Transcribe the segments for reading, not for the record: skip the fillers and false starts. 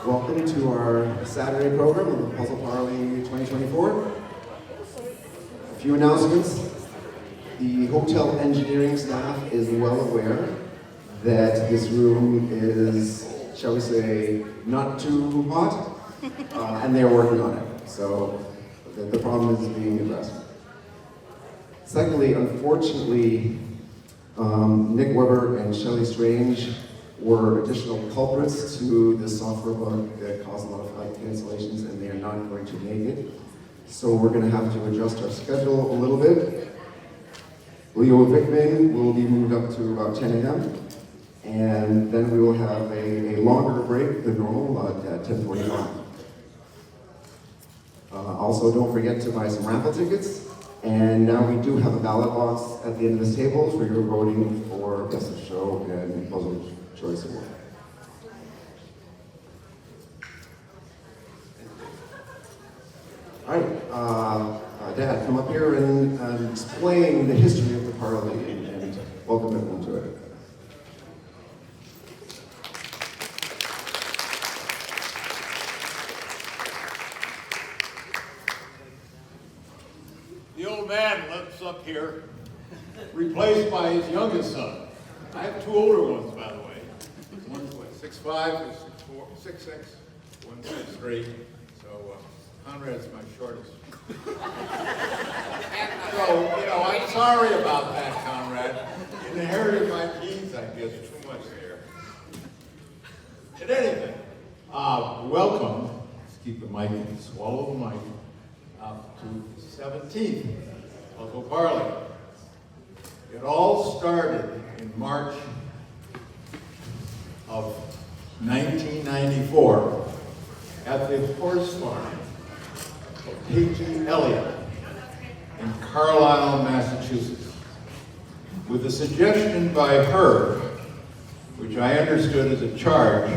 Welcome to our Saturday program of the Puzzle Parley 2024. A few announcements. The hotel engineering staff is well aware that this room is, shall we say, not too hot, and they are working on it. So the problem is being addressed. Secondly, unfortunately, Nick Weber and Shelley Strange were additional culprits to this software bug that caused a lot of flight cancellations, and they are not going to make it. So we're going to have to adjust our schedule a little bit. Leo Vickman will be moved up to about 10 a.m. and then we will have a longer break than normal at 10:45. Also, don't forget to buy some raffle tickets. And now we do have a ballot box at the end of this table for your voting for Best of Show and Puzzle Choice Award. All right, Dad, come up here and explain the history of the Parley and welcome everyone to it. The old man lives up here, replaced by his youngest son. I have two older ones, by the way. One's what, 6'5", 6'4", 6'6", one's 6'3". So Conrad's my shortest. So, I'm sorry about that, Conrad. You inherited my genes, I guess, too much there. In any event, welcome. Let's keep the mic and swallow the mic. Up to 17th, Puzzle Parley. It all started in March of 1994 at the horse farm of P.G. Elliott in Carlisle, Massachusetts, with a suggestion by her, which I understood as a charge,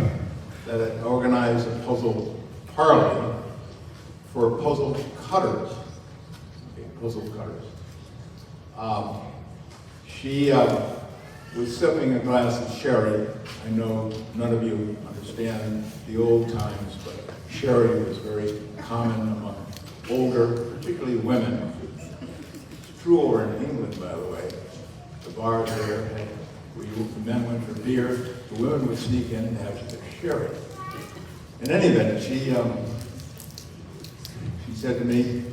that it organize a Puzzle Parley for puzzle cutters. Okay, puzzle cutters. She was sipping a glass of sherry. I know none of you understand the old times, but sherry was very common among older, particularly women. It's true over in England, by the way. The bars there, where the men went for beer, the women would sneak in and have their sherry. In any event, she said to me,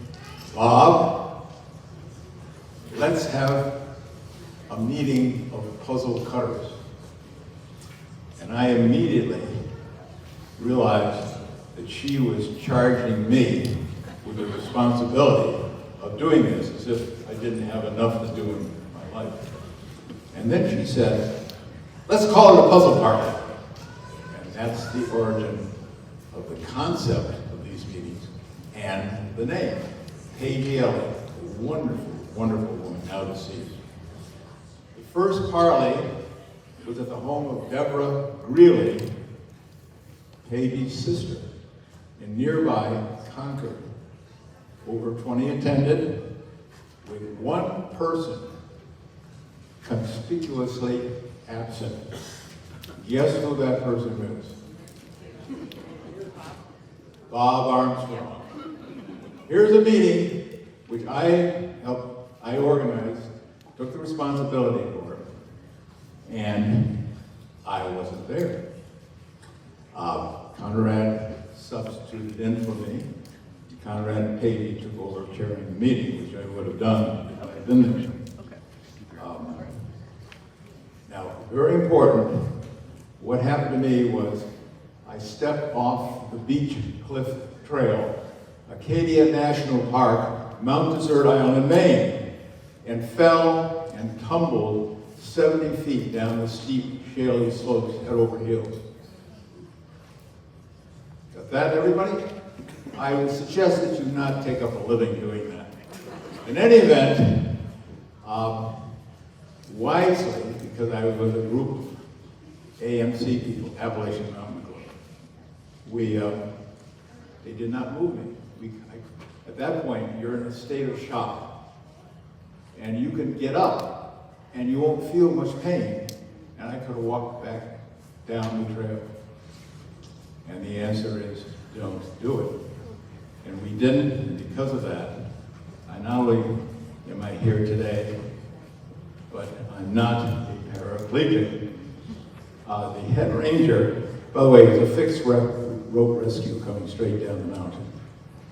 Bob, let's have a meeting of puzzle cutters. And I immediately realized that she was charging me with the responsibility of doing this, as if I didn't have enough to do in my life. And then she said, let's call it a puzzle party. And that's the origin of the concept of these meetings and the name. P.G. Elliott, a wonderful, wonderful woman, now deceased. The first parley was at the home of Deborah Greeley, Page's sister, in nearby Concord. Over 20 attended, with one person conspicuously absent. Guess who that person is? Bob Armstrong. Here's a meeting which I organized, took the responsibility for it, and I wasn't there. Conrad substituted in for me. Conrad and Peggy took over chairing the meeting, which I would have done if I had been there. Now, very important, what happened to me was I stepped off the Beach Cliff Trail, Acadia National Park, Mount Desert Island, Maine, and fell and tumbled 70 feet down the steep, shaly slopes head over heels. Got that, everybody? I would suggest that you not take up a living doing that. In any event, wisely, because I was with a group of AMC people, Appalachian Mountain Club, they did not move me. At that point, you're in a state of shock. And you can get up, and you won't feel much pain. And I could have walked back down the trail. And the answer is, don't do it. And we didn't, and because of that, I not only am I here today, but I'm not a paraplegic. The head ranger, by the way, is a fixed rope rescue coming straight down the mountain.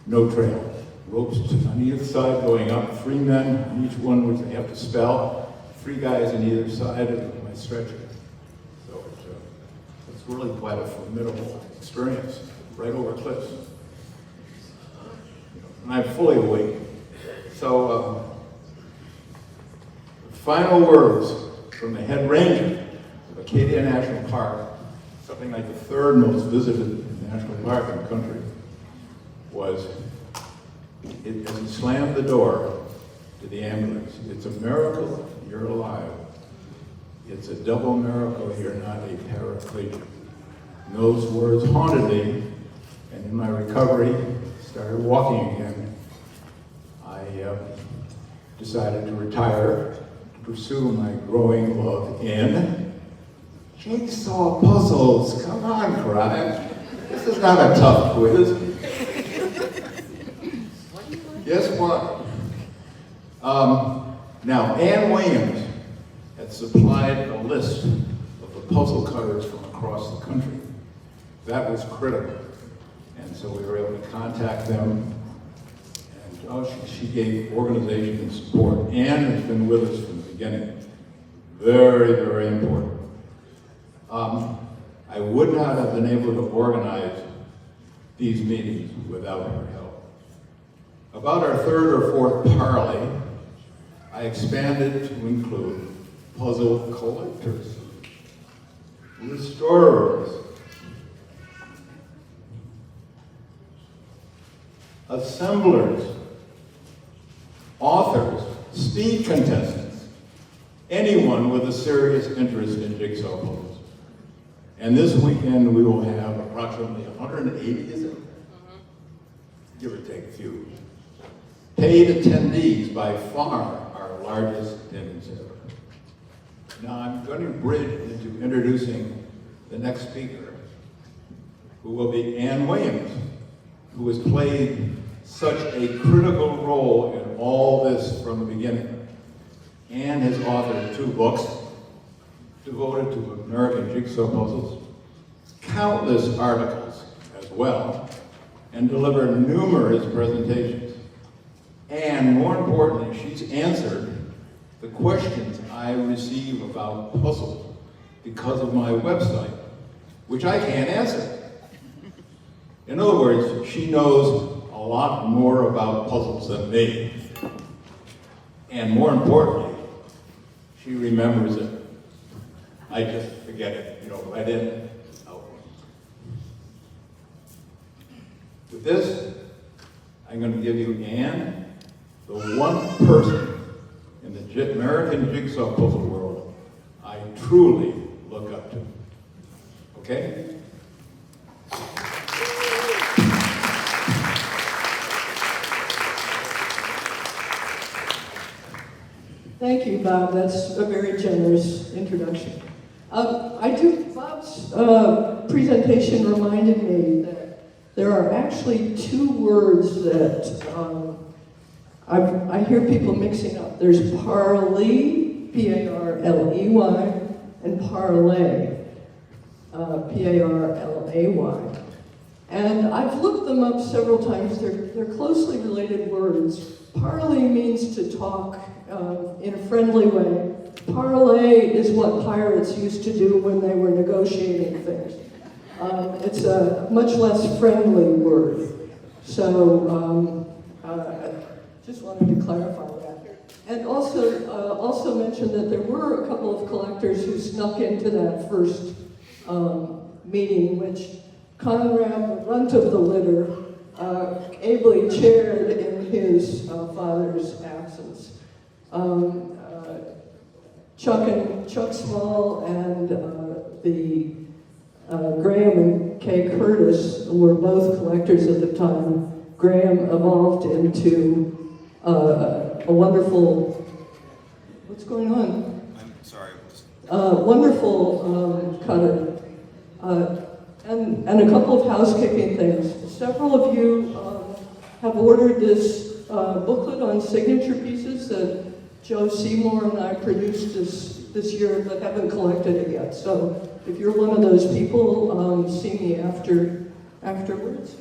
No trail. Ropes on either side going up, 3 men on each one, which they have to spell, 3 guys on either side of my stretcher. So it's really quite a formidable experience, right over cliffs. And I'm fully awake. So, final words from the head ranger of Acadia National Park, something like the 3rd most visited national park in the country, was, as he slammed the door to the ambulance, it's a miracle you're alive. It's a double miracle you're not a paraplegic. And those words haunted me, and in my recovery, started walking again. I decided to retire to pursue my growing love in jigsaw puzzles. Come on, Craig. This is not a tough quiz. Guess what? Now, Ann Williams had supplied a list of the puzzle cutters from across the country. That was critical. And so we were able to contact them. And she gave organization and support. Ann has been with us from the beginning. Very, very important. I would not have been able to organize these meetings without her help. About our 3rd or 4th Parley, I expanded to include puzzle collectors, restorers, assemblers, authors, speed contestants, anyone with a serious interest in jigsaw puzzles. And this weekend we will have approximately 180, is it? Give or take a few. Paid attendees, by far our largest attendance ever. Now I'm going to bridge into introducing the next speaker, who will be Ann Williams, who has played such a critical role in all this from the beginning. Ann has authored 2 books devoted to American jigsaw puzzles, countless articles as well, and delivered numerous presentations. And more importantly, she's answered the questions I receive about puzzles because of my website, which I can't answer. In other words, she knows a lot more about puzzles than me. And more importantly, she remembers it. I just forget it, right in, out. With this, I'm going to give you Ann, the one person in the American jigsaw puzzle world I truly look up to. Okay? Thank you, Bob. That's a very generous introduction. Bob's presentation reminded me that there are actually 2 words that I hear people mixing up. There's Parley, P-A-R-L-E-Y, and Parley, P-A-R-L-A-Y. And I've looked them up several times. They're closely related words. Parley means to talk in a friendly way. Parlay is what pirates used to do when they were negotiating things. It's a much less friendly word. So just wanted to clarify that. And also mention that there were a couple of collectors who snuck into that first meeting, which Conrad, the runt of the litter, ably chaired in his father's absence. Chuck Small and the Graham and Kay Curtis were both collectors at the time. Graham evolved into a wonderful, what's going on? I'm sorry. Wonderful cutter. And a couple of housekeeping things. Several of you have ordered this booklet on signature pieces that Joe Seymour and I produced this year, but haven't collected it yet. So if you're one of those people, see me afterwards.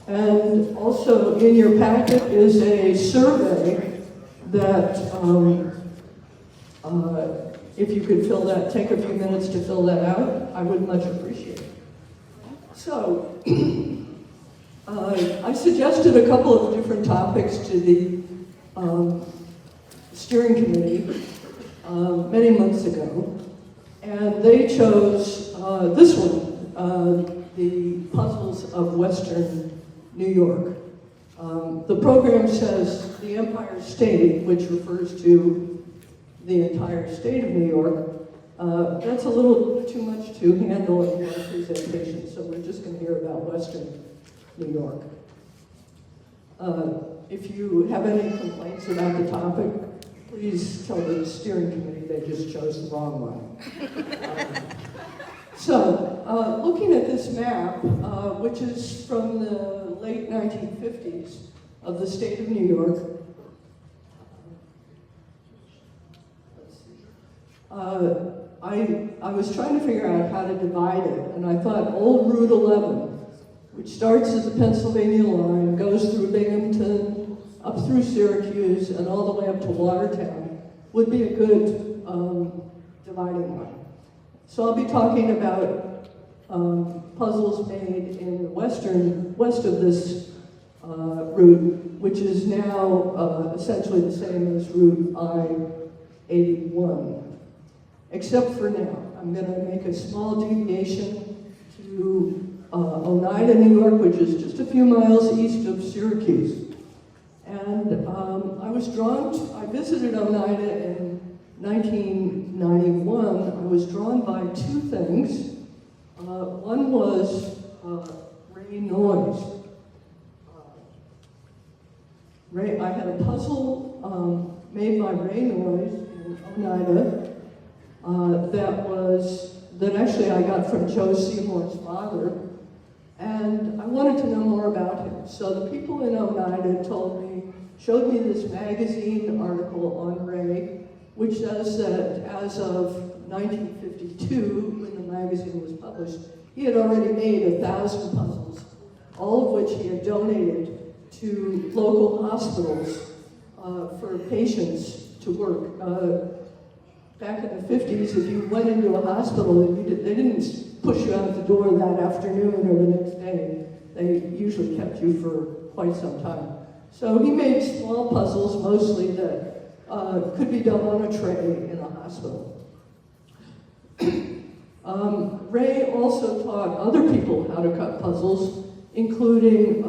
And also in your packet is a survey that, if you could take a few minutes to fill that out, I would much appreciate it. So, I suggested a couple of different topics to the steering committee many months ago, and they chose this one, the puzzles of Western New York. The program says the Empire State, which refers to the entire state of New York. That's a little too much to handle in one presentation, so we're just going to hear about Western New York. If you have any complaints about the topic, please tell the steering committee they just chose the wrong one. So, looking at this map, which is from the late 1950s of the state of New York, I was trying to figure out how to divide it, and I thought Old Route 11, which starts at the Pennsylvania line, goes through Binghamton, up through Syracuse, and all the way up to Watertown, would be a good dividing line. So I'll be talking about puzzles made in the west of this route, which is now essentially the same as Route I-81. Except for now, I'm going to make a small deviation to Oneida, New York, which is just a few miles east of Syracuse. And I visited Oneida in 1991. I was drawn by two things. One was Ray noise. I had a puzzle made by Ray Noyes in Oneida that actually I got from Joe Seymour's father, and I wanted to know more about him. So the people in Oneida showed me this magazine article on Ray, which says that as of 1952, when the magazine was published, he had already made 1,000 puzzles, all of which he had donated to local hospitals for patients to work. Back in the 50s, if you went into a hospital, they didn't push you out the door that afternoon or the next day. They usually kept you for quite some time. So he made small puzzles, mostly that could be done on a tray in a hospital. Ray also taught other people how to cut puzzles, including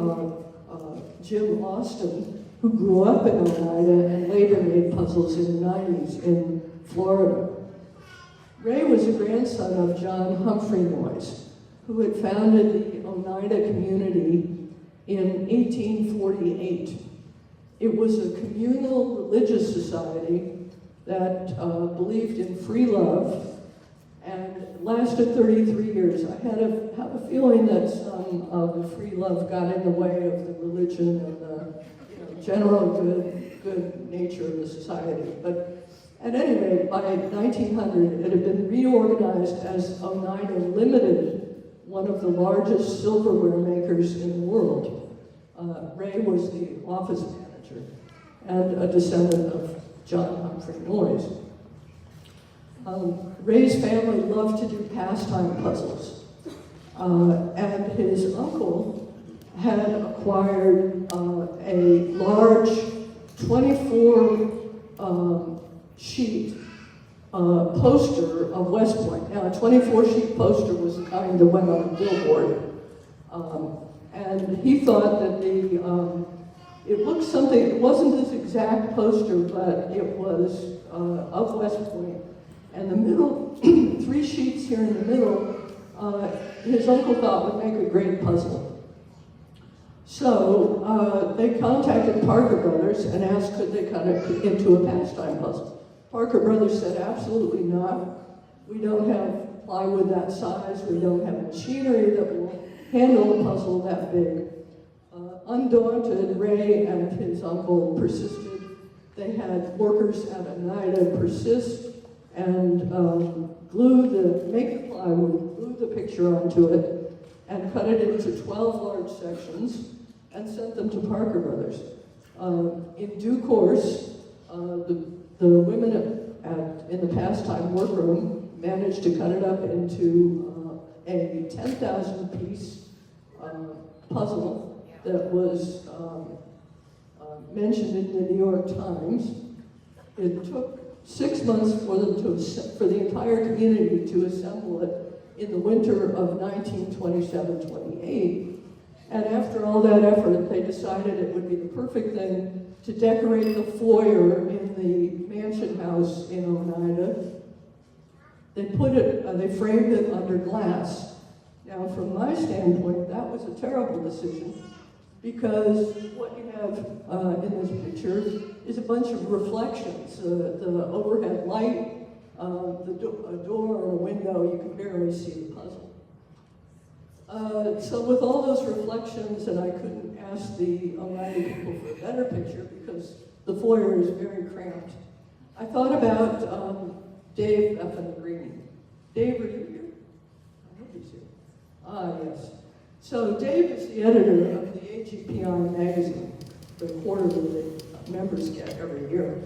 Jim Austin, who grew up in Oneida and later made puzzles in the 90s in Florida. Ray was a grandson of John Humphrey Noyes, who had founded the Oneida community in 1848. It was a communal religious society that believed in free love and lasted 33 years. I have a feeling that some of the free love got in the way of the religion and the general good nature of the society. But at any rate, by 1900, it had been reorganized as Oneida Limited, one of the largest silverware makers in the world. Ray was the office manager and a descendant of John Humphrey Noyes. Ray's family loved to do pastime puzzles, and his uncle had acquired a large 24 sheet poster of West Point. Now, a 24-sheet poster was the kind that went on a billboard. And he thought that it looked something, it wasn't this exact poster, but it was of West Point. And the middle, 3 sheets here in the middle, his uncle thought would make a great puzzle. So they contacted Parker Brothers and asked could they cut it into a pastime puzzle. Parker Brothers said, absolutely not. We don't have plywood that size. We don't have machinery that will handle a puzzle that big. Undaunted, Ray and his uncle persisted. They had workers at Oneida persist and make the plywood, glue the picture onto it, and cut it into 12 large sections and sent them to Parker Brothers. In due course, the women in the pastime workroom managed to cut it up into a 10,000 piece puzzle that was mentioned in the New York Times. It took 6 months for the entire community to assemble it in the winter of 1927-28. And after all that effort, they decided it would be the perfect thing to decorate the foyer in the mansion house in Oneida. They framed it under glass. Now, from my standpoint, that was a terrible decision, because what you have in this picture is a bunch of reflections. The overhead light, a door or a window, you can barely see the puzzle. So with all those reflections, and I couldn't ask the Oneida people for a better picture because the foyer is very cramped, I thought about Dave Effengreen. Dave, are you here? I hope he's here. Ah, yes. So Dave is the editor of the AGPI magazine, the quarterly that members get every year.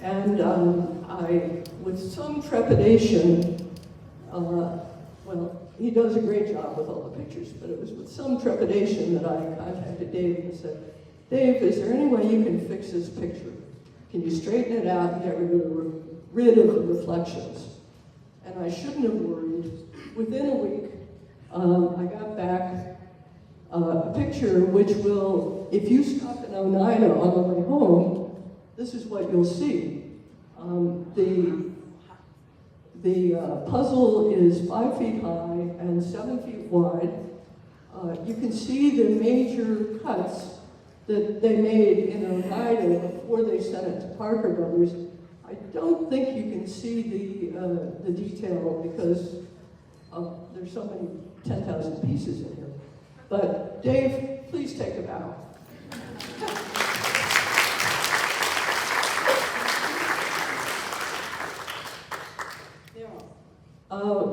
And I, with some trepidation, well, he does a great job with all the pictures, but it was with some trepidation that I contacted Dave and said, Dave, is there any way you can fix this picture? Can you straighten it out and get rid of the reflections? And I shouldn't have worried. Within a week, I got back a picture which will, if you stop in Oneida on the way home, this is what you'll see. The puzzle is 5 feet high and 7 feet wide. You can see the major cuts that they made in Oneida before they sent it to Parker Brothers. I don't think you can see the detail because there's so many 10,000 pieces in here. But Dave, please take a bow.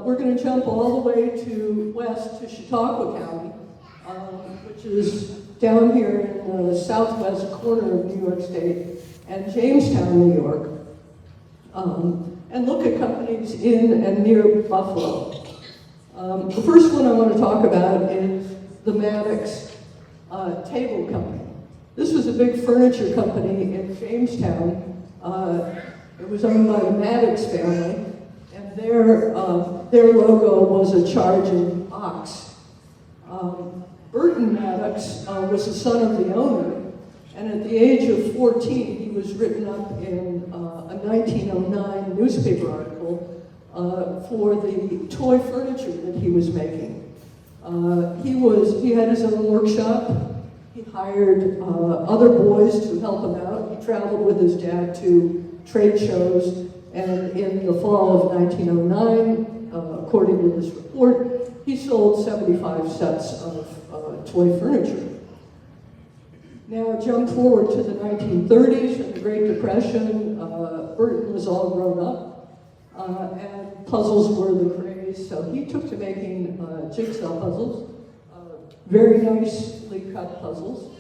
We're going to jump all the way to west to Chautauqua County, which is down here in the southwest corner of New York State, and Jamestown, New York, and look at companies in and near Buffalo. The first one I want to talk about is the Maddox Table Company. This was a big furniture company in Jamestown. It was owned by the Maddox family, and their logo was a charging ox. Burton Maddox was the son of the owner, and at the age of 14, he was written up in a 1909 newspaper article for the toy furniture that he was making. He had his own workshop. He hired other boys to help him out. He traveled with his dad to trade shows, and in the fall of 1909, according to this report, he sold 75 sets of toy furniture. Now jump forward to the 1930s and the Great Depression. Burton was all grown up, and puzzles were the craze, so he took to making jigsaw puzzles, very nicely cut puzzles,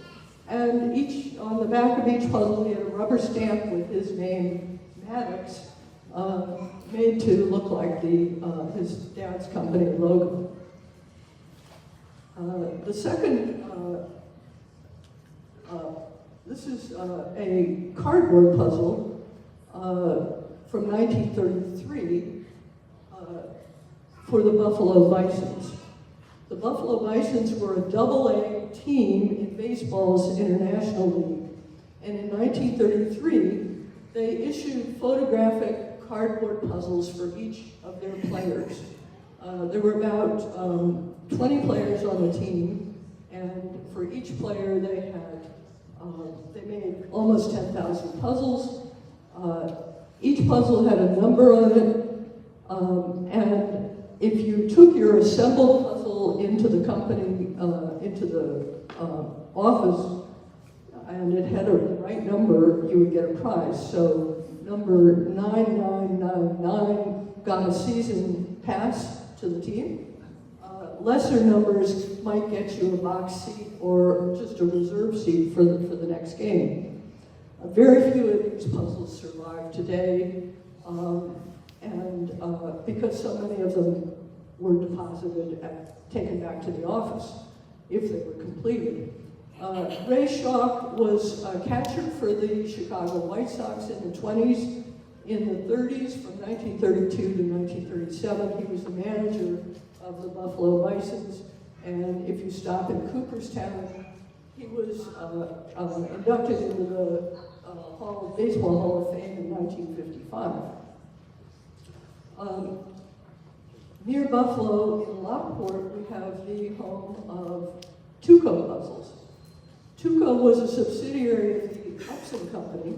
and on the back of each puzzle he had a rubber stamp with his name, Maddox, made to look like his dad's company logo. The second, this is a cardboard puzzle from 1933 for the Buffalo Bisons. The Buffalo Bisons were a double-A team in baseball's International League, and in 1933, they issued photographic cardboard puzzles for each of their players. There were about 20 players on the team, and for each player they made almost 10,000 puzzles. Each puzzle had a number on it, and if you took your assembled puzzle into the company, into the office, and it had a right number, you would get a prize. So number 9999 got a season pass to the team. Lesser numbers might get you a box seat or just a reserve seat for the next game. Very few of these puzzles survive today, and because so many of them were deposited and taken back to the office if they were completed. Ray Schalk was a catcher for the Chicago White Sox in the 20s. In the 30s, from 1932 to 1937, he was the manager of the Buffalo Bisons. And if you stop in Cooperstown, he was inducted into the Baseball Hall of Fame in 1955. Near Buffalo, in Lockport, we have the home of Tuco Puzzles. Tuco was a subsidiary of the Upson Company,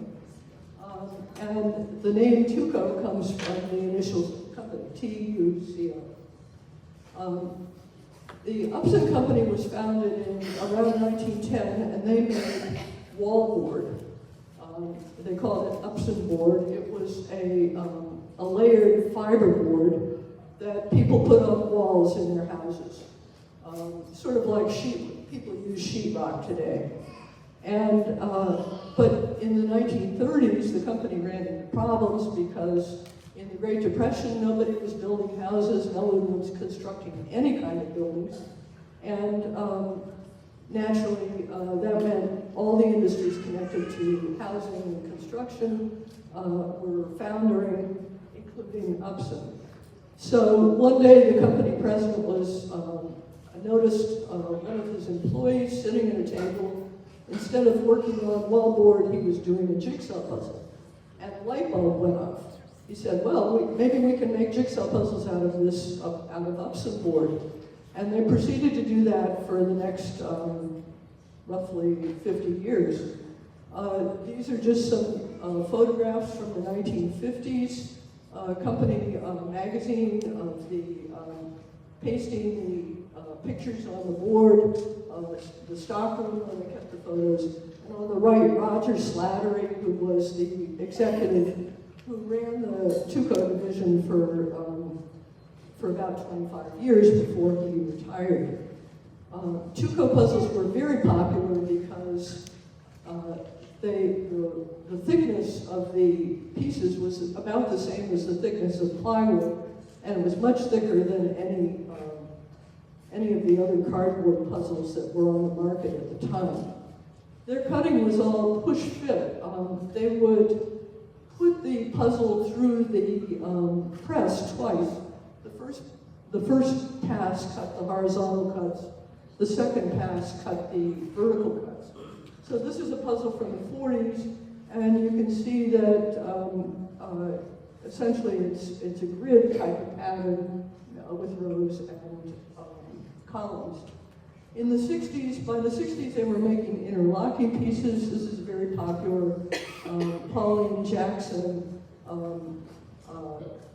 and the name Tuco comes from the initials of the company, T-U-C-O. The Upson Company was founded in around 1910, and they made wallboard. They called it Upson board. It was a layered fiber board that people put on walls in their houses, sort of like people use sheetrock today. And but in the 1930s, the company ran into problems because in the Great Depression, nobody was building houses, no one was constructing any kind of buildings, and naturally, that meant all the industries connected to housing and construction were foundering, including Upson. So one day, the company president noticed one of his employees sitting at a table. Instead of working on wallboard, he was doing a jigsaw puzzle, and a light bulb went off. He said, "Well, maybe we can make jigsaw puzzles out of this, out of Upson board." And they proceeded to do that for the next roughly 50 years. These are just some photographs from the 1950s. Company magazine of the pasting the pictures on the board, the stockroom where they kept the photos, and on the right, Roger Slattery, who was the executive who ran the Tuco division for about 25 years before he retired. Tuco puzzles were very popular because the thickness of the pieces was about the same as the thickness of plywood, and it was much thicker than any of the other cardboard puzzles that were on the market at the time. Their cutting was all push fit. They would put the puzzle through the press twice. The first pass cut the horizontal cuts. The second pass cut the vertical cuts. So this is a puzzle from the 40s, and you can see that essentially it's a grid type of pattern with rows and columns. In the 60s, by the 60s, they were making interlocking pieces. This is a very popular Pauline Jackson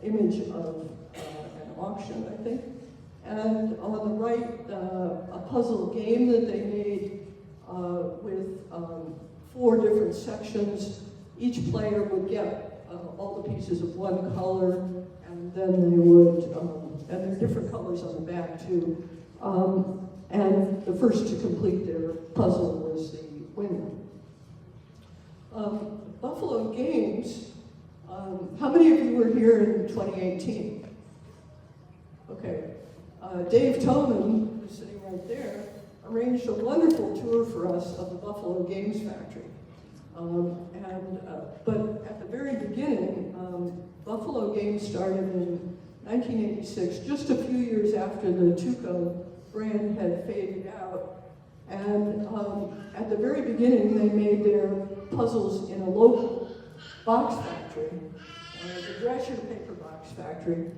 image of an auction, I think. And on the right, a puzzle game that they made with 4 different sections. Each player would get all the pieces of one color, and then they would, and there are different colors on the back too. And the first to complete their puzzle was the winner. Buffalo Games, how many of you were here in 2018? Okay. Dave Toman, who's sitting right there, arranged a wonderful tour for us of the Buffalo Games Factory. But at the very beginning, Buffalo Games started in 1986, just a few years after the Tuco brand had faded out. And at the very beginning, they made their puzzles in a local box factory, the Drescher paper box factory.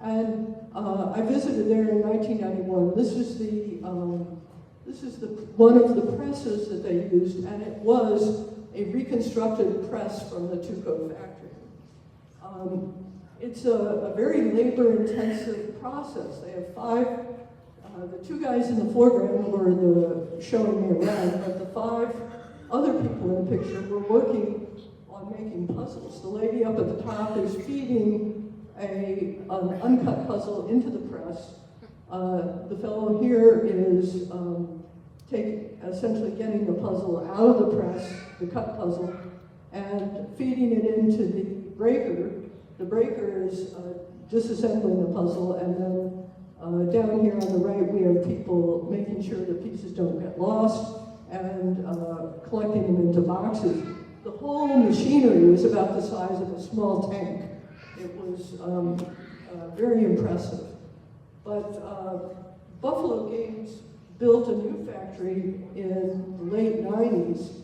And I visited there in 1991. This is one of the presses that they used, and it was a reconstructed press from the Tuco factory. it's a very labor-intensive process. They have five, the two guys in the foreground were showing me around, but the five other people in the picture were working on making puzzles. The lady up at the top is feeding an uncut puzzle into the press. The fellow here is essentially getting the puzzle out of the press, the cut puzzle, and feeding it into the breaker. The breaker is disassembling the puzzle, and then down here on the right we have people making sure the pieces don't get lost and collecting them into boxes. The whole machinery was about the size of a small tank. It was very impressive. But Buffalo Games built a new factory in the late 90s,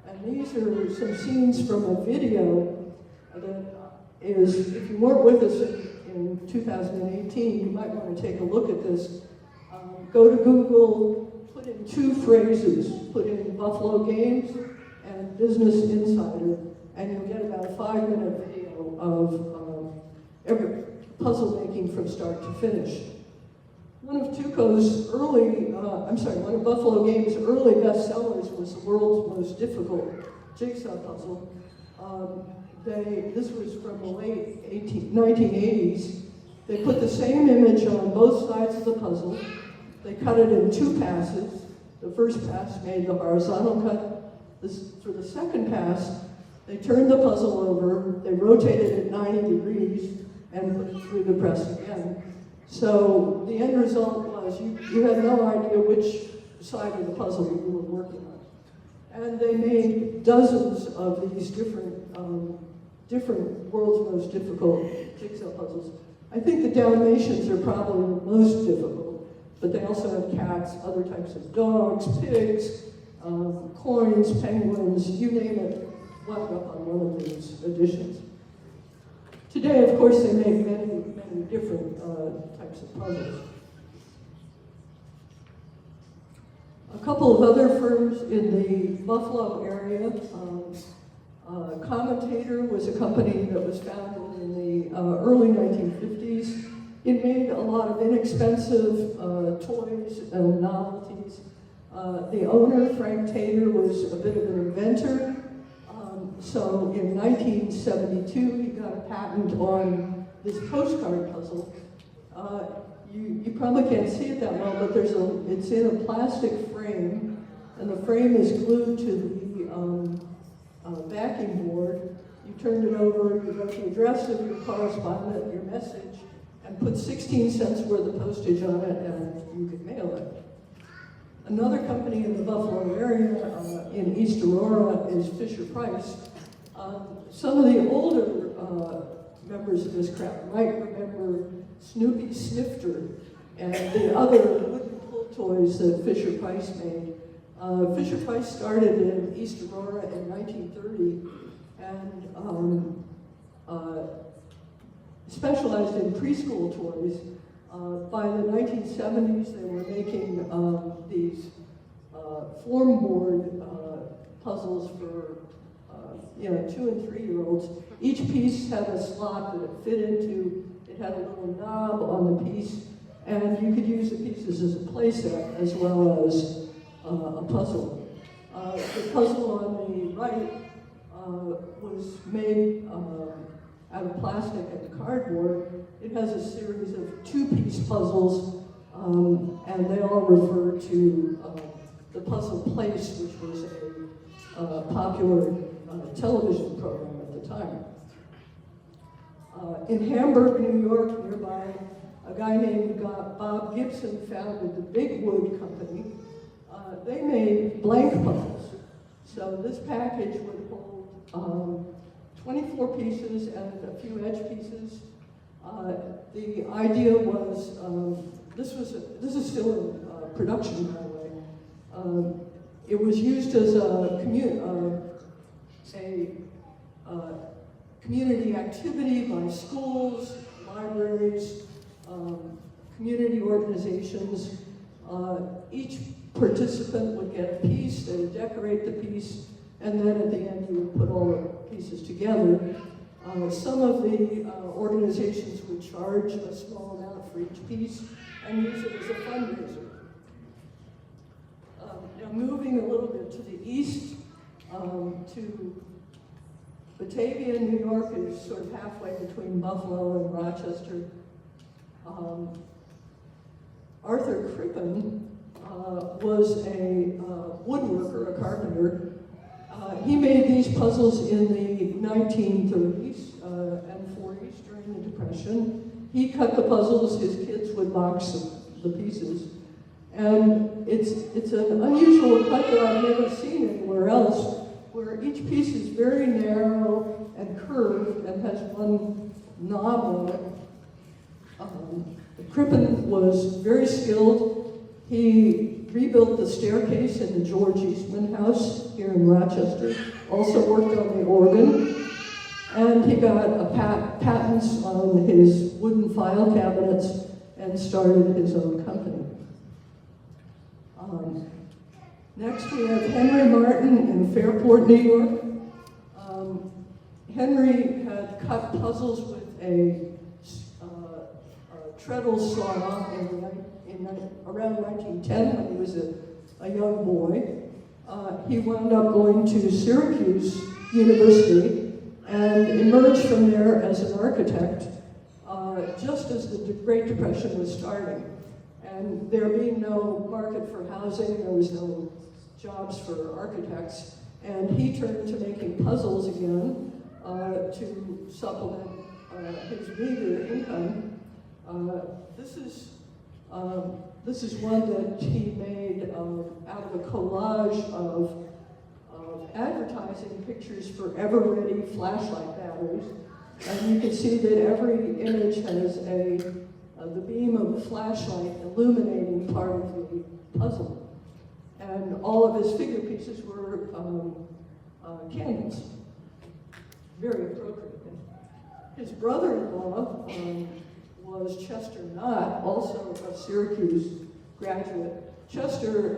and these are some scenes from a video that is, if you weren't with us in 2018, you might want to take a look at this. Go to Google, put in two phrases, put in Buffalo Games and Business Insider, and you'll get about a 5-minute video of every puzzle making from start to finish. One of Buffalo Games' early bestsellers was the world's most difficult jigsaw puzzle. This was from the late 1980s. They put the same image on both sides of the puzzle. They cut it in 2 passes. The first pass made the horizontal cut. For the second pass, they turned the puzzle over, they rotated it 90 degrees, and put it through the press again. So the end result was you had no idea which side of the puzzle you were working on. And they made dozens of these different world's most difficult jigsaw puzzles. I think the Dalmatians are probably the most difficult, but they also have cats, other types of dogs, pigs, coins, penguins, you name it, wound up on one of these editions. Today, of course, they make many different types of puzzles. A couple of other firms in the Buffalo area. Commentator was a company that was founded in the early 1950s. It made a lot of inexpensive toys and novelties. The owner, Frank Tater, was a bit of an inventor. So in 1972, he got a patent on this postcard puzzle. You probably can't see it that well, but it's in a plastic frame, and the frame is glued to the backing board. You turned it over, you wrote the address of your correspondent, your message, and put 16 cents worth of postage on it, and you could mail it. Another company in the Buffalo area, in East Aurora, is Fisher-Price. Some of the older members of this crowd might remember Snoopy Snifter and the other wooden pull toys that Fisher-Price made. Fisher-Price started in East Aurora in 1930 and specialized in preschool toys. By the 1970s, they were making these form board puzzles for 2- and 3-year-olds. Each piece had a slot that it fit into. It had a little knob on the piece, and you could use the pieces as a playset as well as a puzzle. The puzzle on the right was made out of plastic and cardboard. It has a series of 2-piece puzzles, and they all refer to the Puzzle Place, which was a popular television program at the time. In Hamburg, New York, nearby, a guy named Bob Gibson founded the Big Wood Company. They made blank puzzles. So this package would hold 24 pieces and a few edge pieces. The idea was, this is still in production, by the way. It was used as a community activity by schools, libraries, community organizations. Each participant would get a piece, they would decorate the piece, and then at the end you would put all the pieces together. Some of the organizations would charge a small amount for each piece and use it as a fundraiser. Now moving a little bit to the east, to Batavia, New York is sort of halfway between Buffalo and Rochester. Arthur Crippen was a woodworker, a carpenter. He made these puzzles in the 1930s and 40s during the Depression. He cut the puzzles, his kids would box the pieces. And it's an unusual cut that I've never seen anywhere else, where each piece is very narrow and curved and has one knob on it. Crippen was very skilled. He rebuilt the staircase in the George Eastman House here in Rochester, also worked on the organ, and he got patents on his wooden file cabinets and started his own company. Next we have Henry Martin in Fairport, New York. Henry had cut puzzles with a treadle saw around 1910 when he was a young boy. He wound up going to Syracuse University and emerged from there as an architect just as the Great Depression was starting. And there being no market for housing, there was no jobs for architects, and he turned to making puzzles again to supplement his meager income. This is one that he made out of a collage of advertising pictures for ever-ready flashlight batteries. And you can see that every image has the beam of a flashlight illuminating part of the puzzle. And all of his figure pieces were candles. Very appropriate. His brother-in-law was Chester Knott, also a Syracuse graduate. Chester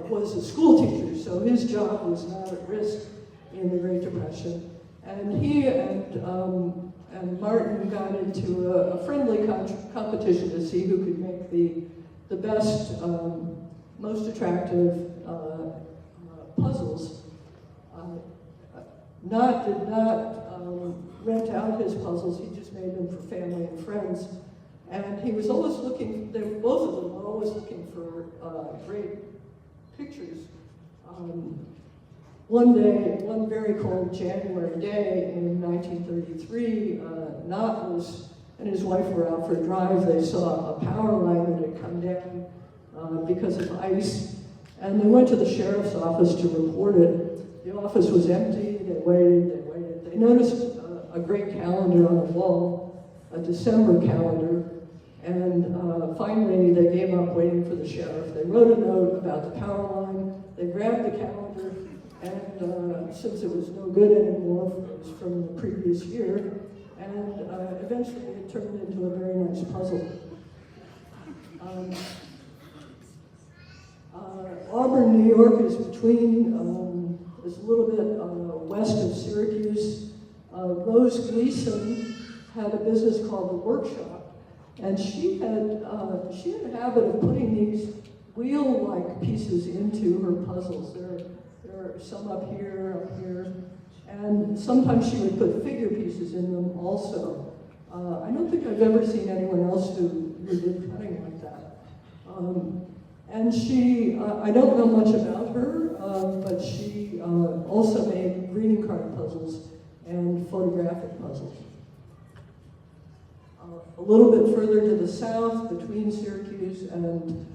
was a school teacher, so his job was not at risk in the Great Depression. And he and Martin got into a friendly competition to see who could make the best, most attractive puzzles. Knott did not rent out his puzzles, he just made them for family and friends. And he was always looking, both of them were always looking for great pictures. One very cold January day in 1933, Knott and his wife were out for a drive. They saw a power line that had come down because of ice, and they went to the sheriff's office to report it. The office was empty. They waited. They noticed a great calendar on the wall, a December calendar, and finally they gave up waiting for the sheriff. They wrote a note about the power line. They grabbed the calendar, and since it was no good anymore, it was from the previous year, and eventually it turned into a very nice puzzle. Auburn, New York is is a little bit west of Syracuse. Rose Gleason had a business called The Workshop, and she had a habit of putting these wheel-like pieces into her puzzles. There are some up here, and sometimes she would put figure pieces in them also. I don't think I've ever seen anyone else who did cutting like that. And she, I don't know much about her, but she also made greeting card puzzles and photographic puzzles. A little bit further to the south, between Syracuse and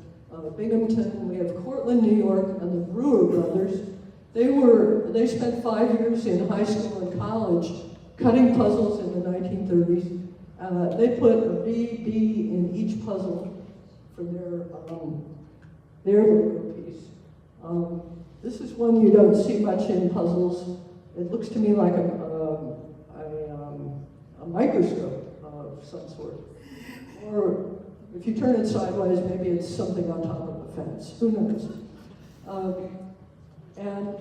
Binghamton, we have Cortland, New York, and the Brewer brothers. They spent 5 years in high school and college cutting puzzles in the 1930s. They put a BB in each puzzle for their logo piece. This is one you don't see much in puzzles. It looks to me like a microscope of some sort. Or if you turn it sideways, maybe it's something on top of the fence. Who knows? And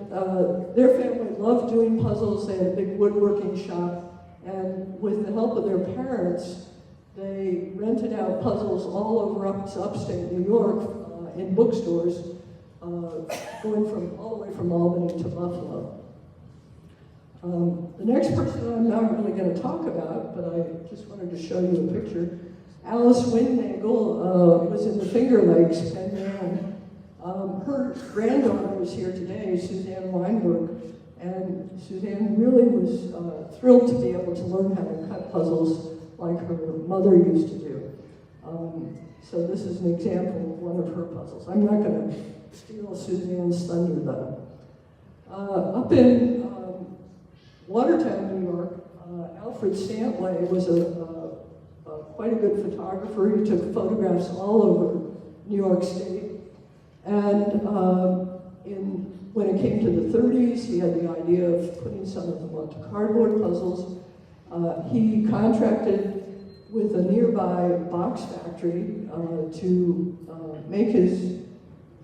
their family loved doing puzzles. They had a big woodworking shop, and with the help of their parents, they rented out puzzles all over upstate New York in bookstores, going from all the way from Albany to Buffalo. The next person I'm not really going to talk about, but I just wanted to show you a picture. Alice Windnagel was in the Finger Lakes, and her granddaughter is here today, Suzanne Weinberg, and Suzanne really was thrilled to be able to learn how to cut puzzles like her mother used to do. So this is an example of one of her puzzles. I'm not going to steal Suzanne's thunder though. Up in Watertown, New York, Alfred Stantley was quite a good photographer. He took photographs all over New York State. And when it came to the 30s, he had the idea of putting some of them onto cardboard puzzles. He contracted with a nearby box factory to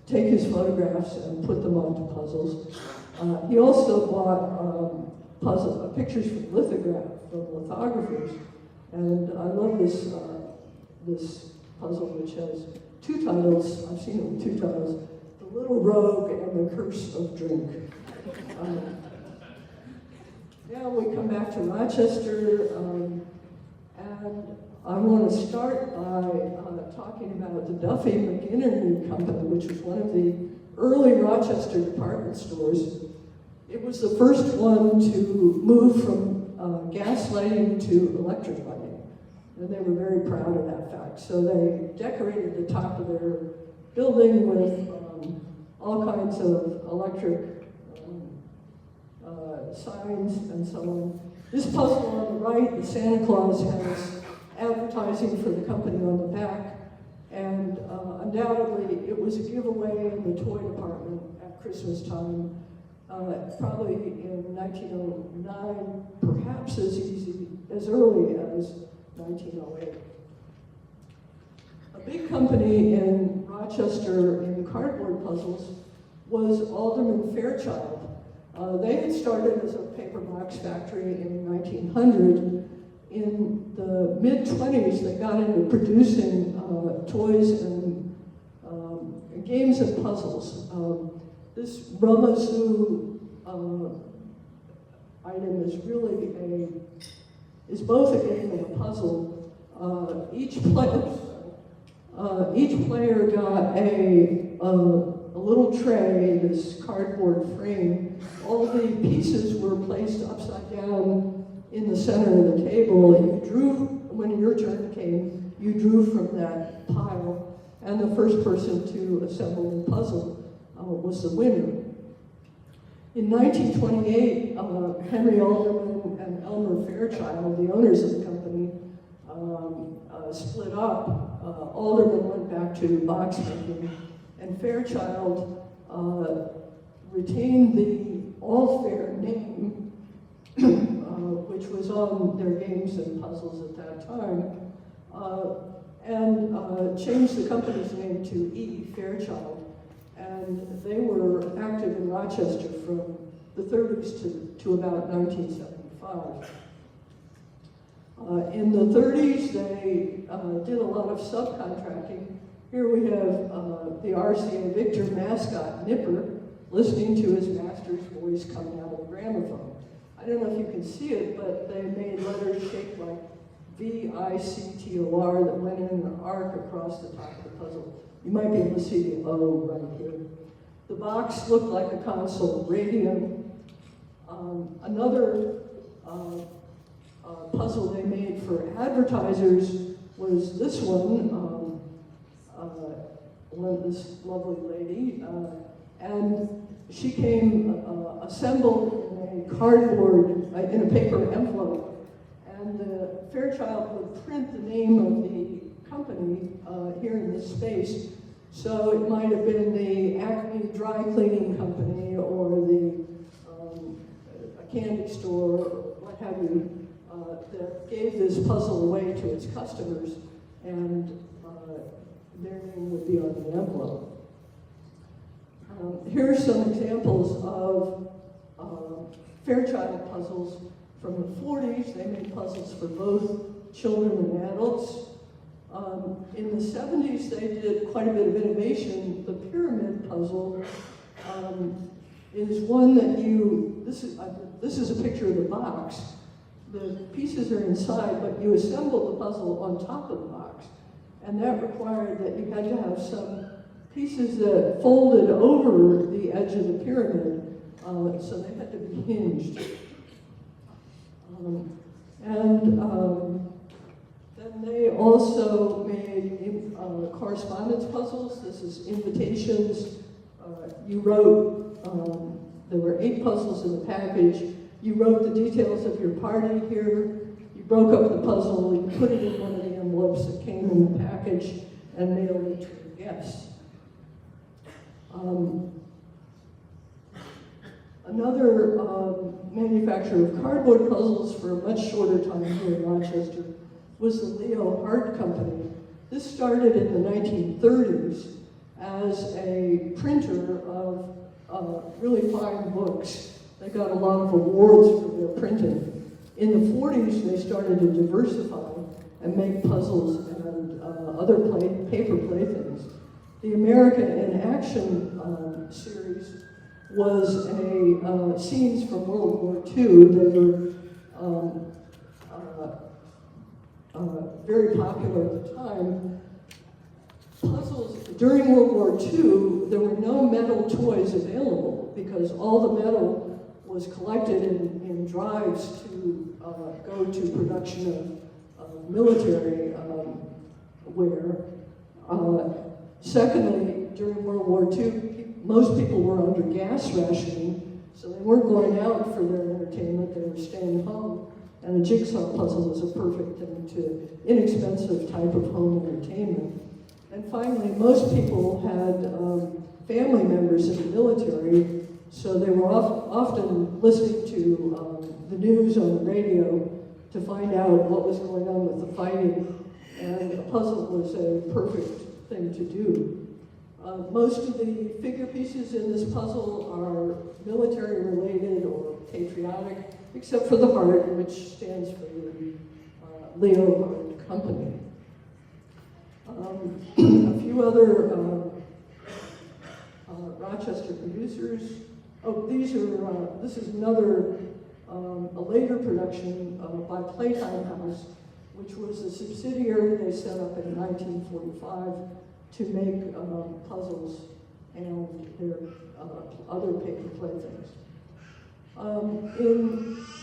take his photographs and put them onto puzzles. He also bought pictures from lithographers, and I love this puzzle, which has two titles. I've seen it with two titles: "The Little Rogue" and "The Curse of Drink." Now we come back to Rochester, and I want to start by talking about the Duffy McInerney Company, which was one of the early Rochester department stores. It was the first one to move from gas lighting to electric lighting, and they were very proud of that fact. So they decorated the top of their building with all kinds of electric signs and so on. This puzzle on the right, the Santa Claus, has advertising for the company on the back, and undoubtedly it was a giveaway in the toy department at Christmas time, probably in 1909, perhaps as early as 1908. A big company in Rochester in cardboard puzzles was Alderman Fairchild. They had started as a paper box factory in 1900. In the mid-20s, they got into producing toys and games and puzzles. This Ramazoo item is both a game and a puzzle. Each player got a little tray, this cardboard frame. All the pieces were placed upside down in the center of the table. You drew, when your turn came, you drew from that pile, and the first person to assemble the puzzle was the winner. In 1928, Henry Alderman and Elmer Fairchild, the owners of the company, split up. Alderman went back to box making, and Fairchild retained the All Fair name, which was on their games and puzzles at that time, and changed the company's name to E. Fairchild. And they were active in Rochester from the 30s to about 1975. In the 30s, they did a lot of subcontracting. Here we have the RCA Victor mascot, Nipper, listening to his master's voice coming out of the gramophone. I don't know if you can see it, but they made letters shaped like VICTOR that went in an arc across the top of the puzzle. You might be able to see the O right here. The box looked like a console radio. Another puzzle they made for advertisers was this one, this lovely lady, and she came assembled in a cardboard, in a paper envelope, and Fairchild would print the name of the company here in this space. So it might have been the Acme Dry Cleaning Company or a candy store, or what have you, that gave this puzzle away to its customers, and their name would be on the envelope. Here are some examples of Fairchild puzzles from the 40s. They made puzzles for both children and adults. In the 70s, they did quite a bit of innovation. The pyramid puzzle is one that this is a picture of the box. The pieces are inside, but you assemble the puzzle on top of the box. And that required that you had to have some pieces that folded over the edge of the pyramid, so they had to be hinged. Then they also made correspondence puzzles. This is invitations. You wrote, there were 8 puzzles in the package. You wrote the details of your party here. You broke up the puzzle, you put it in one of the envelopes that came in the package, and mailed it to your guests. Another manufacturer of cardboard puzzles for a much shorter time here in Rochester was the Leo Hart Company. This started in the 1930s as a printer of really fine books. They got a lot of awards for their printing. In the 40s, they started to diversify and make puzzles and other paper playthings. The America in Action series was scenes from World War II. They were very popular at the time. Puzzles, during World War II, there were no metal toys available because all the metal was collected in drives to go to production of military wear. Secondly, during World War II, most people were under gas rationing, so they weren't going out for their entertainment, they were staying home. And a jigsaw puzzle was a perfect inexpensive type of home entertainment. And finally, most people had family members in the military, so they were often listening to the news on the radio to find out what was going on with the fighting, and a puzzle was a perfect thing to do. Most of the figure pieces in this puzzle are military related or patriotic, except for the heart, which stands for the Leo Hart Company. A few other Rochester producers. Oh, this is another, a later production by Playtime House, which was a subsidiary they set up in 1945 to make puzzles and their other paper playthings.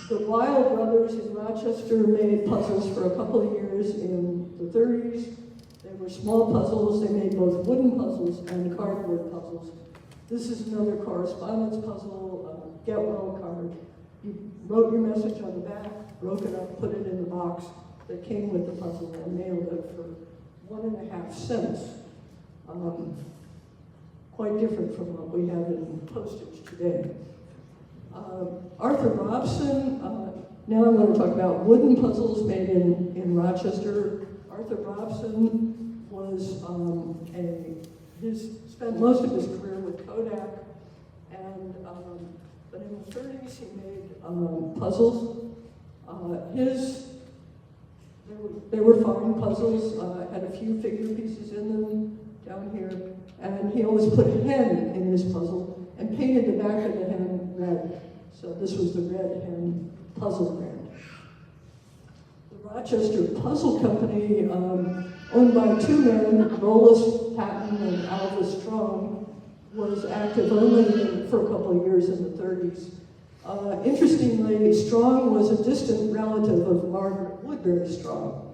The Wild Brothers in Rochester made puzzles for a couple of years in the 30s. They were small puzzles. They made both wooden puzzles and cardboard puzzles. This is another correspondence puzzle, get well card. You wrote your message on the back, broke it up, put it in the box that came with the puzzle, and mailed it for 1.5 cents. Quite different from what we have in postage today. Arthur Robson, now I'm going to talk about wooden puzzles made in Rochester. Arthur Robson was spent most of his career with Kodak, and but in the 30s he made puzzles. They were fine puzzles, had a few figure pieces in them down here, and he always put a hen in his puzzle and painted the back of the hen red. So this was the Red Hen puzzle brand. The Rochester Puzzle Company, owned by 2 men, Rollis Patton and Alva Strong, was active only for a couple of years in the 30s. Interestingly, Strong was a distant relative of Margaret Woodbury Strong.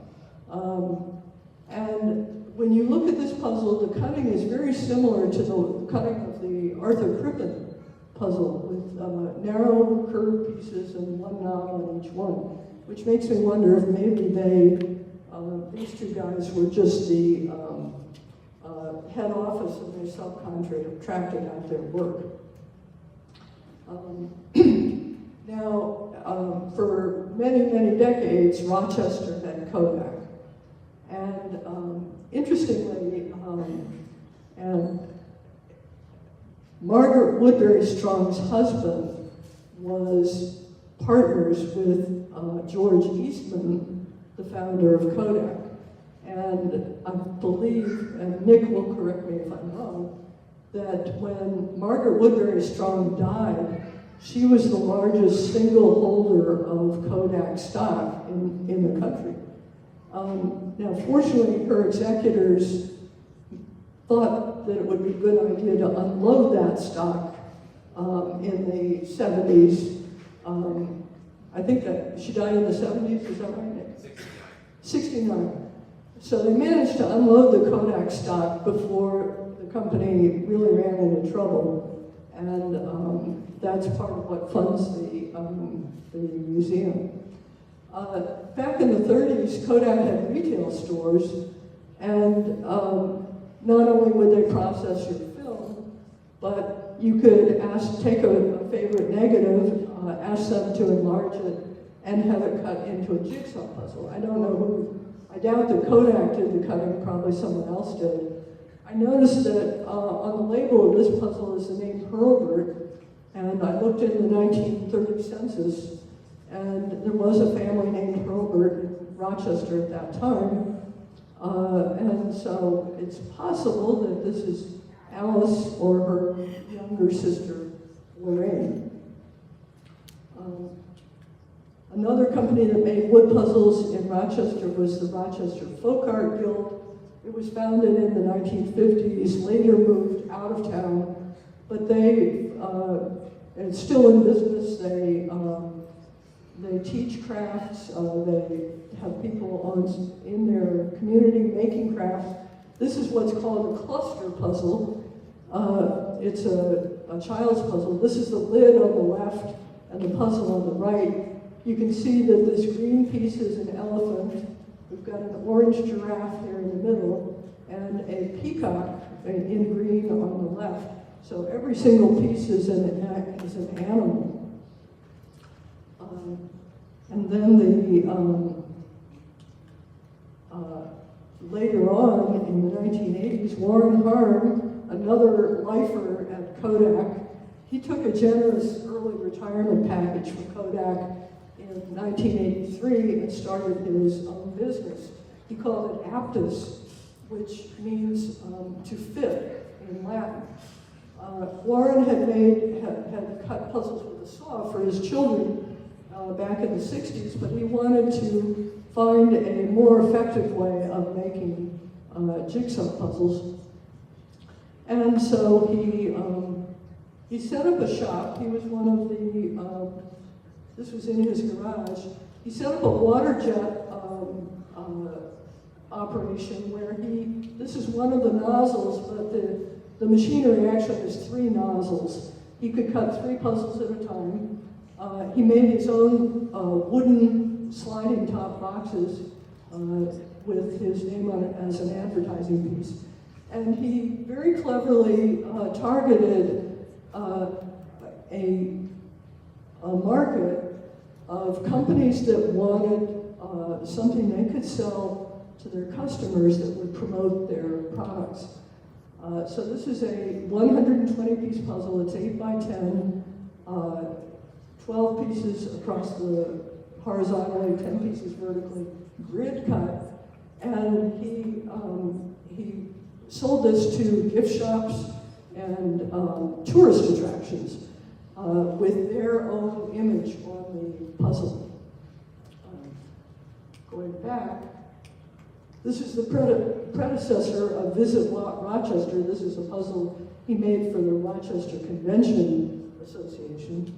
And when you look at this puzzle, the cutting is very similar to the cutting of the Arthur Crippen puzzle, with narrow curved pieces and one knob on each one, which makes me wonder if maybe these 2 guys were just the head office and they subcontracted out their work. Now, for many, many decades, Rochester had Kodak. And interestingly, and Margaret Woodbury Strong's husband was partners with George Eastman, the founder of Kodak. And I believe, and Nick will correct me if I'm wrong, that when Margaret Woodbury Strong died, she was the largest single holder of Kodak stock in the country. Now, fortunately, her executors thought that it would be a good idea to unload that stock in the 70s. I think that she died in the 70s, is that right, Nick? 69. So they managed to unload the Kodak stock before the company really ran into trouble. And that's part of what funds the museum. Back in the 30s, Kodak had retail stores, and not only would they process your film, but you could take a favorite negative, ask them to enlarge it, and have it cut into a jigsaw puzzle. I don't know who, I doubt that Kodak did the cutting, probably someone else did. I noticed that on the label of this puzzle is the name Hurlburt, and I looked in the 1930 census, and there was a family named Hurlburt in Rochester at that time. And so it's possible that this is Alice or her younger sister, Lorraine. Another company that made wood puzzles in Rochester was the Rochester Folk Art Guild. It was founded in the 1950s, later moved out of town, but it's still in business. They teach crafts, they have people in their community making crafts. This is what's called a cluster puzzle. It's a child's puzzle. This is the lid on the left and the puzzle on the right. You can see that this green piece is an elephant. We've got an orange giraffe here in the middle and a peacock in green on the left. So every single piece is an animal. And then later on in the 1980s, Warren Harm, another lifer at Kodak, he took a generous early retirement package from Kodak in 1983 and started his own business. He called it Aptus, which means to fit in Latin. Warren had cut puzzles with a saw for his children back in the 60s, but he wanted to find a more effective way of making jigsaw puzzles. And so he set up a shop. He was one of the, this was in his garage. He set up a water jet operation where this is one of the nozzles, but the machinery actually has 3 nozzles. He could cut 3 puzzles at a time. He made his own wooden sliding top boxes with his name on it as an advertising piece. And he very cleverly targeted a market of companies that wanted something they could sell to their customers that would promote their products. So this is a 120-piece puzzle. It's 8 by 10, 12 pieces across the horizontally, 10 pieces vertically, grid cut. And he sold this to gift shops and tourist attractions with their own image on the puzzle. Going back, this is the predecessor of Visit Rochester. This is a puzzle he made for the Rochester Convention Association.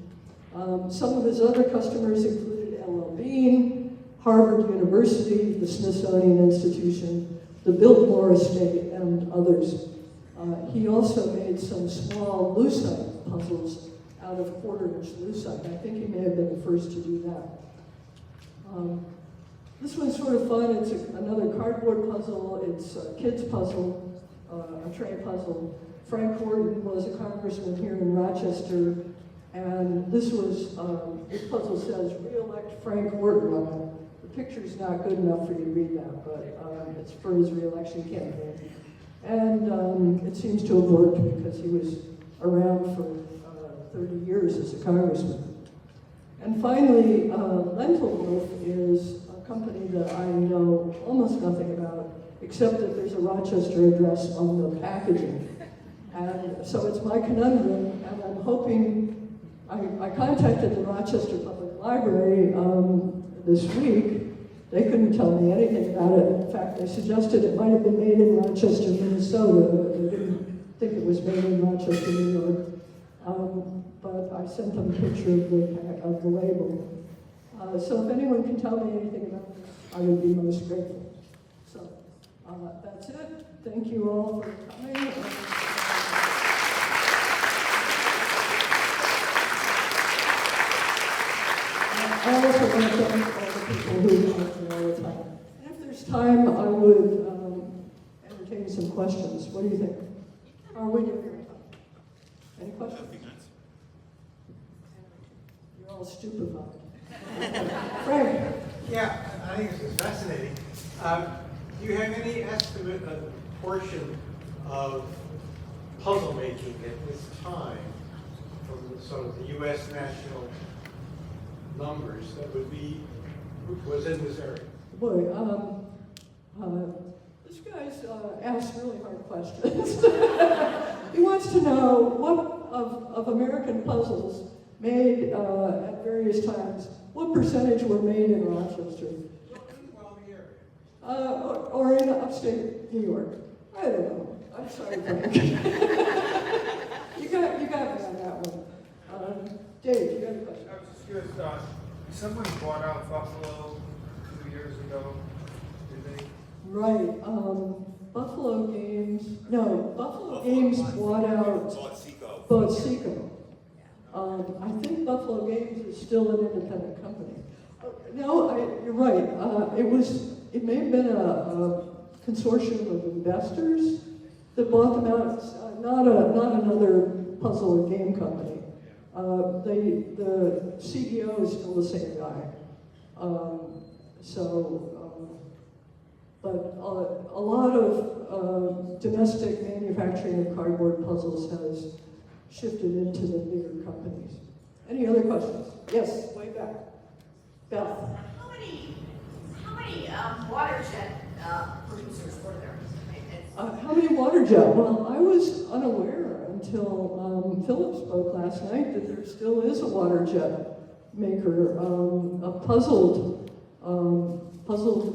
Some of his other customers included L.L. Bean, Harvard University, the Smithsonian Institution, the Biltmore Estate, and others. He also made some small lucite puzzles out of quarter-inch lucite. I think he may have been the first to do that. This one's sort of fun. It's another cardboard puzzle. It's a kid's puzzle, a tray puzzle. Frank Horton was a congressman here in Rochester, and this puzzle says, "Re-elect Frank Horton" on it. The picture's not good enough for you to read that, but it's for his re-election campaign. And it seems to have worked because he was around for 30 years as a congressman. And finally, Lentil Loaf is a company that I know almost nothing about, except that there's a Rochester address on the packaging. And so it's my conundrum, and I'm hoping, I contacted the Rochester Public Library this week. They couldn't tell me anything about it. In fact, they suggested it might have been made in Rochester, Minnesota, but they didn't think it was made in Rochester, New York. But I sent them a picture of the label. So if anyone can tell me anything about this, I would be most grateful. So that's it. Thank you all for coming. I also want to thank all the people who come here all the time. And if there's time, I would entertain some questions. What do you think? How are we doing here? Any questions? You're all stupefied. Frank? Yeah, I think this is fascinating. Do you have any estimate of the proportion of puzzle making at this time from sort of the U.S. national numbers that was in this area? Boy, this guy's asked really hard questions. He wants to know what of American puzzles made at various times, what percentage were made in Rochester? Well, the area. Or in upstate New York? I don't know. I'm sorry, Frank. you got me on that one. Dave, you got a question? I was just curious, someone bought out Buffalo 2 years ago, did they? Right, Buffalo Games bought out Seco. I think Buffalo Games is still an independent company. No, you're right. It may have been a consortium of investors that bought them out. Not another puzzle or game company. The CEO is still the same guy. But a lot of domestic manufacturing of cardboard puzzles has shifted into the bigger companies. Any other questions? Yes, way back. Beth. How many water jet producers were there? How many water jet? Well, I was unaware until Philip spoke last night that there still is a water jet maker, a Puzzled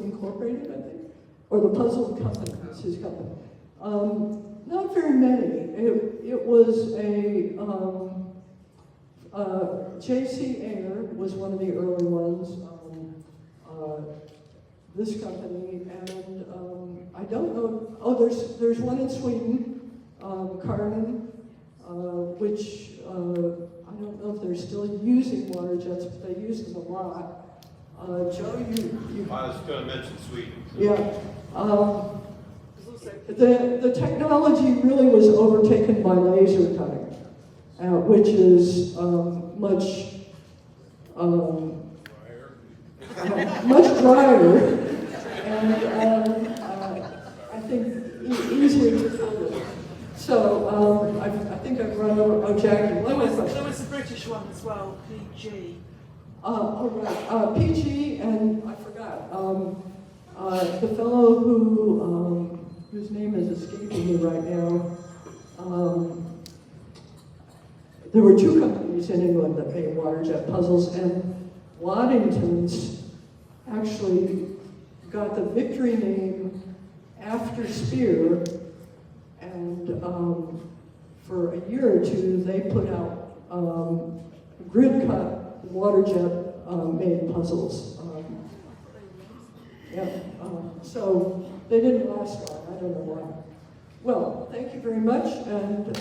Incorporated, I think, or the Puzzled Company. It's his company. Not very many. It was a J.C. Ayer was one of the early ones. This company, and I don't know. Oh, there's one in Sweden, Carmen, which I don't know if they're still using water jets, but they use them a lot. Joe, you I was going to mention Sweden. yeah. The technology really was overtaken by laser cutting, which is much much drier, and I think easier to deal with. So I think I've run over. Oh, Jackie, one more question. There was a British one as well, PG. Oh, right. PG, and I forgot. The fellow whose name is escaping me right now. There were two companies in England that made water jet puzzles, and Waddington's actually got the victory name after Spear, and for a year or two they put out grid cut water jet made puzzles. So they didn't last long. I don't know why. Well, thank you very much, and